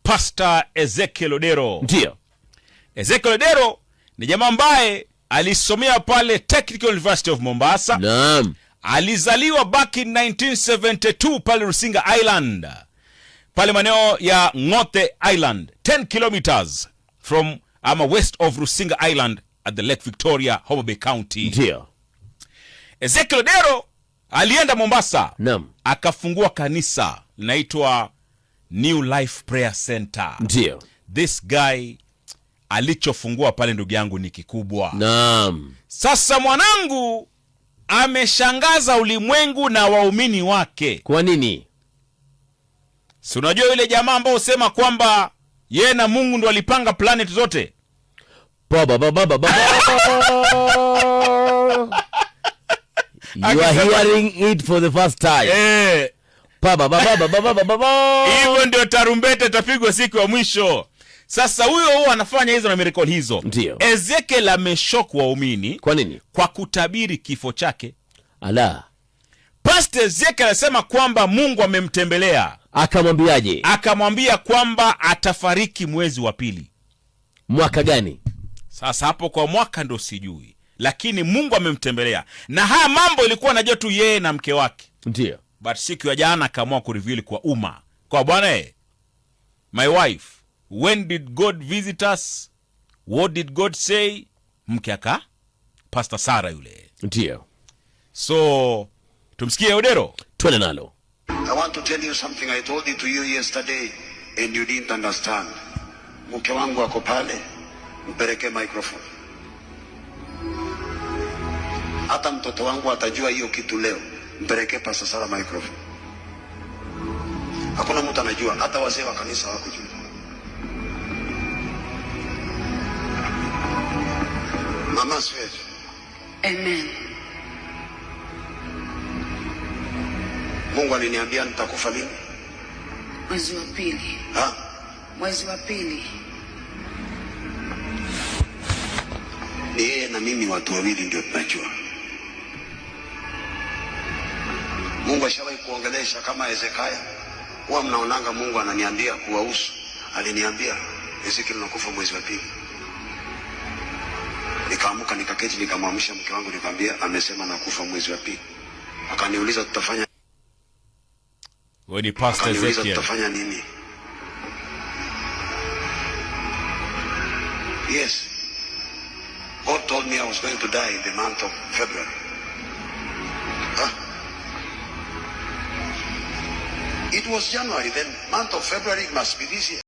Pastor Ezekiel Odero. Ndio. Ezekiel Odero ni jamaa ambaye alisomea pale Technical University of Mombasa. Naam. Alizaliwa back in 1972 pale Rusinga Island, pale maeneo ya Ngote Island, 10 kilometers from west of Rusinga Island at the Lake Victoria, Homa Bay County. Ndio. Ezekiel Odero alienda Mombasa. Naam. Akafungua kanisa linaitwa New Life Prayer Center. Ndio. This guy alichofungua pale, ndugu yangu, ni kikubwa. Naam. Sasa mwanangu ameshangaza ulimwengu na waumini wake. Kwa nini? Si unajua yule jamaa ambao usema kwamba yeye na Mungu ndo alipanga planet zote? You are hearing it for the first time. Hivyo ndio tarumbete tapigwa siku ya mwisho. Sasa huyo anafanya hizo na miracle hizo. Ndio. Ezekiel ameshock waumini. Kwa nini? Kwa kutabiri kifo chake. Ala. Pastor Ezekiel anasema kwamba Mungu amemtembelea. Akamwambiaje? Akamwambia kwamba atafariki mwezi wa pili. Mwaka gani? Sasa hapo kwa mwaka ndo sijui, lakini Mungu amemtembelea. Na haya mambo ilikuwa najua tu yeye na mke wake. Ndio. But siku ya jana akaamua kureveal kwa umma. Kwa bwana, my wife, when did God visit us? What did God say? Mke aka Pastor Sarah yule. Ndio. So tumsikie Odero. Twende nalo. I want to tell you something I told it to you yesterday and you didn't understand. Mke wangu ako pale, mpeleke microphone. Hata mtoto wangu atajua hiyo kitu leo, mpeleke Pastor Sarah microphone. Hakuna mtu anajua, hata wazee wa kanisa hawakujua. Mama sweet. Amen. Mungu aliniambia nitakufa lini? Mwezi wa pili. Ha? Mwezi wa pili. Ni yeye na mimi watu wawili ndio tunajua. Mungu ashawahi kuongelesha kama Ezekiel. Huwa mnaonanga Mungu ananiambia kuwahusu. Aliniambia Ezekiel nakufa mwezi wa pili. Nikaamuka nikaketi nikamwamsha mke wangu nikamwambia amesema nakufa mwezi wa pili. Akaniuliza tutafanya Wewe ni Pastor Ezekiel. Tutafanya nini? Yes. God told me I was going to die in the month of February. Huh? It was January, then month of February must be this year.